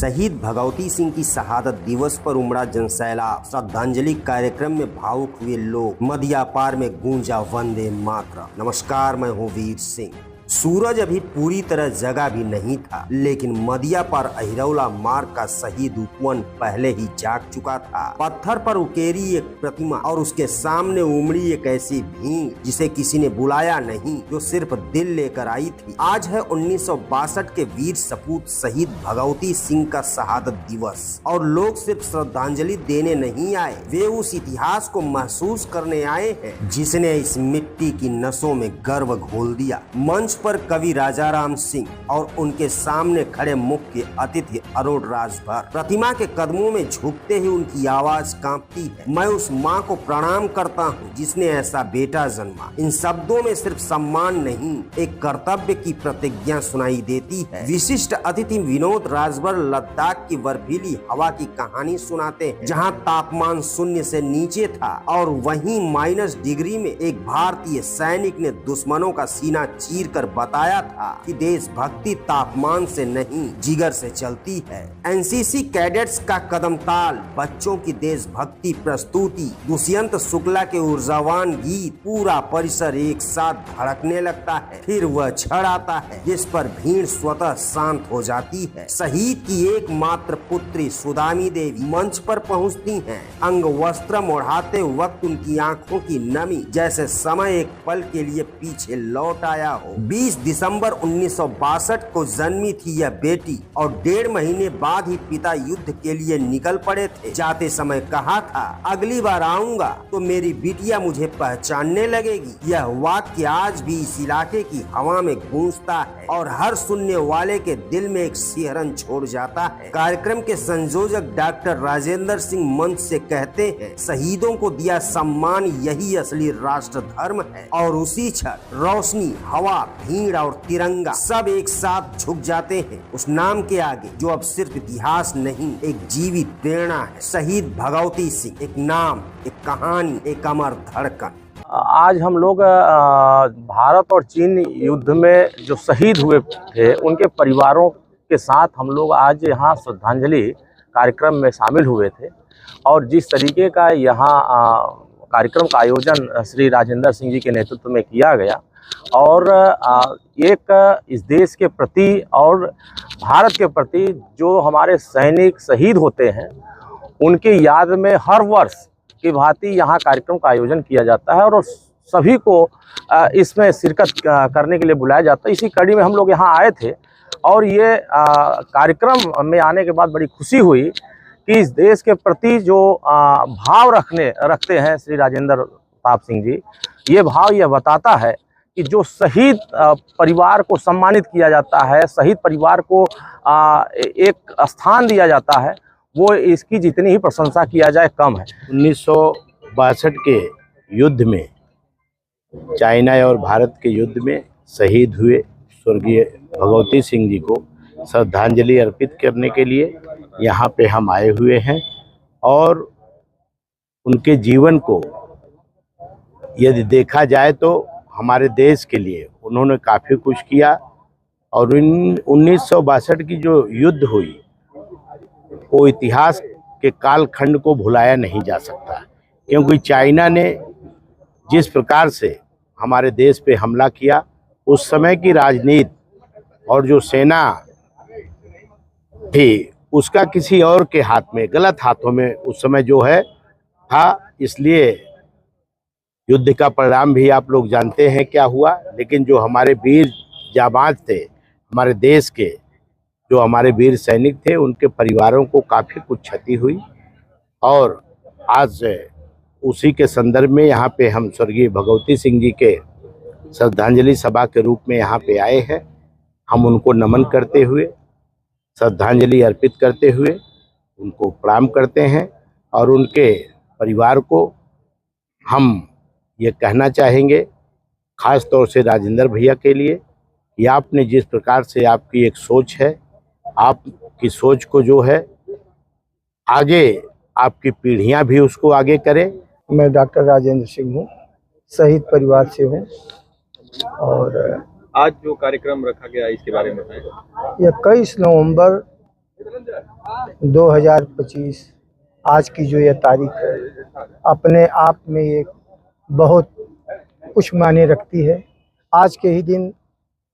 शहीद भगवती सिंह की शहादत दिवस पर उमड़ा जनसैलाब। श्रद्धांजलि कार्यक्रम में भावुक हुए लोग। मदिया पार में गूंजा वंदे मातरम। नमस्कार, मैं हूँ वीर सिंह। सूरज अभी पूरी तरह जगा भी नहीं था, लेकिन मदिया पर अहिरौला मार्ग का शहीद उपवन पहले ही जाग चुका था। पत्थर पर उकेरी एक प्रतिमा और उसके सामने उमड़ी एक ऐसी भीड़ जिसे किसी ने बुलाया नहीं, जो सिर्फ दिल लेकर आई थी। आज है 1962 के वीर सपूत शहीद भगवती सिंह का शहादत दिवस, और लोग सिर्फ श्रद्धांजलि देने नहीं आए, वे उस इतिहास को महसूस करने आए हैं जिसने इस मिट्टी की नसों में गर्व घोल दिया। मंच पर कवि राजाराम सिंह और उनके सामने खड़े मुख्य अतिथि अरोड़ राजभर। प्रतिमा के कदमों में झुकते ही उनकी आवाज कांपती है। मैं उस माँ को प्रणाम करता हूँ जिसने ऐसा बेटा जन्मा। इन शब्दों में सिर्फ सम्मान नहीं, एक कर्तव्य की प्रतिज्ञा सुनाई देती है। विशिष्ट अतिथि विनोद राजभर लद्दाख की बर्फीली हवा की कहानी सुनाते हैं, जहाँ तापमान 0 से नीचे था और वहीं -डिग्री में एक भारतीय सैनिक ने दुश्मनों का सीना चीर कर बताया था कि देशभक्ति तापमान से नहीं, जिगर से चलती है। एनसीसी कैडेट्स का कदम ताल, बच्चों की देशभक्ति प्रस्तुति, दुष्यंत शुक्ला के ऊर्जावान गीत, पूरा परिसर एक साथ धड़कने लगता है। फिर वह क्षण आता है जिस पर भीड़ स्वतः शांत हो जाती है। शहीद की एकमात्र पुत्री सुदामी देवी मंच पर पहुंचती हैं। अंग वस्त्र ओढ़ाते वक्त उनकी आंखों की नमी, जैसे समय एक पल के लिए पीछे लौट आया हो। 20 दिसंबर 1962 को जन्मी थी यह बेटी, और 1.5 महीने बाद ही पिता युद्ध के लिए निकल पड़े थे। जाते समय कहा था, अगली बार आऊंगा तो मेरी बिटिया मुझे पहचानने लगेगी। यह वाक्य आज भी इस इलाके की हवा में गूंजता है और हर सुनने वाले के दिल में एक सिहरन छोड़ जाता है। कार्यक्रम के संयोजक डॉक्टर राजेंद्र सिंह मंच से कहते हैं, शहीदों को दिया सम्मान यही असली राष्ट्र धर्म है। और उसी क्षण रोशनी, हवा, भीड़ और तिरंगा सब एक साथ झुक जाते हैं उस नाम के आगे जो अब सिर्फ इतिहास नहीं, एक जीवित प्रेरणा है। शहीद भगवती सिंह, एक नाम, एक कहानी, एक अमर धड़कन। आज हम लोग भारत और चीन युद्ध में जो शहीद हुए थे उनके परिवारों के साथ हम लोग आज यहाँ श्रद्धांजलि कार्यक्रम में शामिल हुए थे। और जिस तरीके का यहाँ कार्यक्रम का आयोजन श्री राजेंद्र सिंह जी के नेतृत्व में किया गया, और एक इस देश के प्रति और भारत के प्रति जो हमारे सैनिक शहीद होते हैं उनकी याद में हर वर्ष की भांति यहाँ कार्यक्रम का आयोजन किया जाता है, और सभी को इसमें शिरकत करने के लिए बुलाया जाता है। इसी कड़ी में हम लोग यहाँ आए थे, और ये कार्यक्रम में आने के बाद बड़ी खुशी हुई कि इस देश के प्रति जो भाव रखते हैं श्री राजेंद्र प्रताप सिंह जी, ये भाव यह बताता है कि जो शहीद परिवार को सम्मानित किया जाता है, शहीद परिवार को एक स्थान दिया जाता है, वो इसकी जितनी ही प्रशंसा किया जाए कम है। 1962 के युद्ध में, चाइना और भारत के युद्ध में शहीद हुए स्वर्गीय भगवती सिंह जी को श्रद्धांजलि अर्पित करने के लिए यहाँ पे हम आए हुए हैं। और उनके जीवन को यदि देखा जाए तो हमारे देश के लिए उन्होंने काफ़ी कुछ किया। और 1962 की जो युद्ध हुई वो इतिहास के कालखंड को भुलाया नहीं जा सकता, क्योंकि चाइना ने जिस प्रकार से हमारे देश पे हमला किया, उस समय की राजनीति और जो सेना थी उसका किसी और के हाथ में, गलत हाथों में उस समय जो है था। इसलिए युद्ध का परिणाम भी आप लोग जानते हैं क्या हुआ। लेकिन जो हमारे वीर जाबाज थे, हमारे देश के जो हमारे वीर सैनिक थे, उनके परिवारों को काफ़ी कुछ क्षति हुई। और आज उसी के संदर्भ में यहाँ पे हम स्वर्गीय भगवती सिंह जी के श्रद्धांजलि सभा के रूप में यहाँ पे आए हैं। हम उनको नमन करते हुए, श्रद्धांजलि अर्पित करते हुए उनको प्रणाम करते हैं। और उनके परिवार को हम ये कहना चाहेंगे, ख़ास तौर से राजेंद्र भैया के लिए, कि आपने जिस प्रकार से आपकी एक सोच है, आपकी सोच को जो है आगे आपकी पीढ़ियां भी उसको आगे करें। मैं डॉक्टर राजेंद्र सिंह हूँ, शहीद परिवार से हूँ। और आज जो कार्यक्रम रखा गया इसके बारे में बताएं। यह 21 नवंबर 2025 आज की जो ये तारीख है अपने आप में एक बहुत कुछ मायने रखती है। आज के ही दिन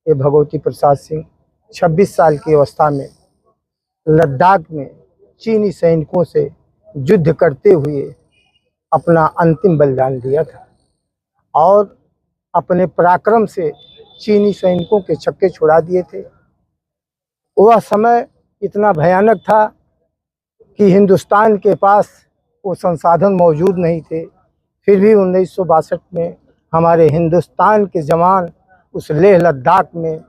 ये भगवती प्रसाद सिंह 26 साल की अवस्था में लद्दाख में चीनी सैनिकों से युद्ध करते हुए अपना अंतिम बलिदान दिया था और अपने पराक्रम से चीनी सैनिकों के छक्के छुड़ा दिए थे। वह समय इतना भयानक था कि हिंदुस्तान के पास वो संसाधन मौजूद नहीं थे। फिर भी 1962 में हमारे हिंदुस्तान के जवान उस लेह लद्दाख में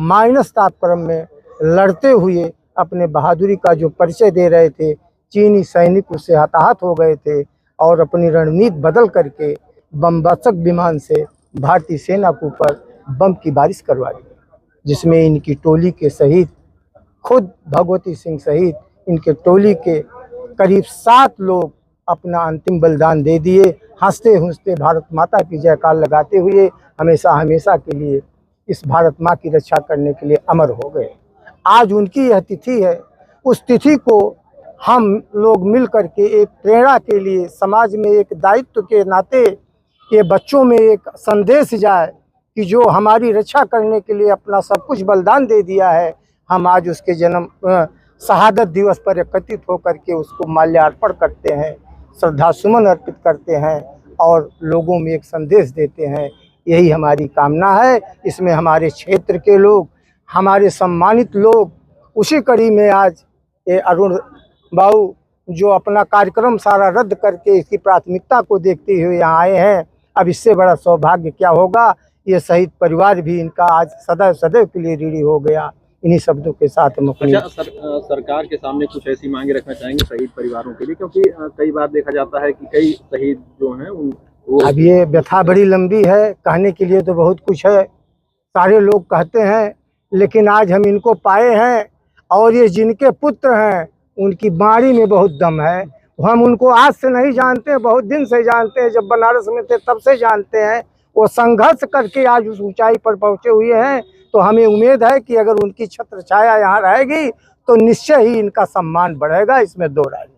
माइनस तापक्रम में लड़ते हुए अपने बहादुरी का जो परिचय दे रहे थे, चीनी सैनिक उससे हताहत हो गए थे और अपनी रणनीति बदल करके बमवर्षक विमान से भारतीय सेना के ऊपर बम की बारिश करवा दी, जिसमें इनकी टोली के शहीद खुद भगवती सिंह सहित इनके टोली के करीब 7 लोग अपना अंतिम बलिदान दे दिए। हंसते हंसते भारत माता की जयकार लगाते हुए हमेशा हमेशा के लिए इस भारत माँ की रक्षा करने के लिए अमर हो गए। आज उनकी यह तिथि है। उस तिथि को हम लोग मिल करके एक प्रेरणा के लिए समाज में एक दायित्व के नाते ये बच्चों में एक संदेश जाए कि जो हमारी रक्षा करने के लिए अपना सब कुछ बलिदान दे दिया है, हम आज उसके जन्म शहादत दिवस पर एकत्रित होकर के उसको माल्यार्पण करते हैं, श्रद्धा सुमन अर्पित करते हैं और लोगों में एक संदेश देते हैं। यही हमारी कामना है। इसमें हमारे क्षेत्र के लोग, हमारे सम्मानित लोग, उसी कड़ी में आज ये अरुण बाबू जो अपना कार्यक्रम सारा रद्द करके इसकी प्राथमिकता को देखते हुए यहाँ आए हैं। अब इससे बड़ा सौभाग्य क्या होगा। ये शहीद परिवार भी इनका आज सदैव सदैव के लिए ऋणी हो गया। इन्हीं शब्दों के साथ हम अपनी सरकार के सामने कुछ ऐसी मांगे रखना चाहेंगे शहीद परिवारों के लिए, क्योंकि कई बार देखा जाता है कि कई शहीद जो हैं अब ये व्यथा बड़ी लंबी है, कहने के लिए तो बहुत कुछ है, सारे लोग कहते हैं, लेकिन आज हम इनको पाए हैं और ये जिनके पुत्र हैं उनकी बाणी में बहुत दम है। हम उनको आज से नहीं जानते, बहुत दिन से जानते हैं, जब बनारस में थे तब से जानते हैं। वो संघर्ष करके आज उस ऊंचाई पर पहुंचे हुए हैं। तो हमें उम्मीद है कि अगर उनकी छत्र छाया यहाँ रहेगी तो निश्चय ही इनका सम्मान बढ़ेगा, इसमें दो राय नहीं।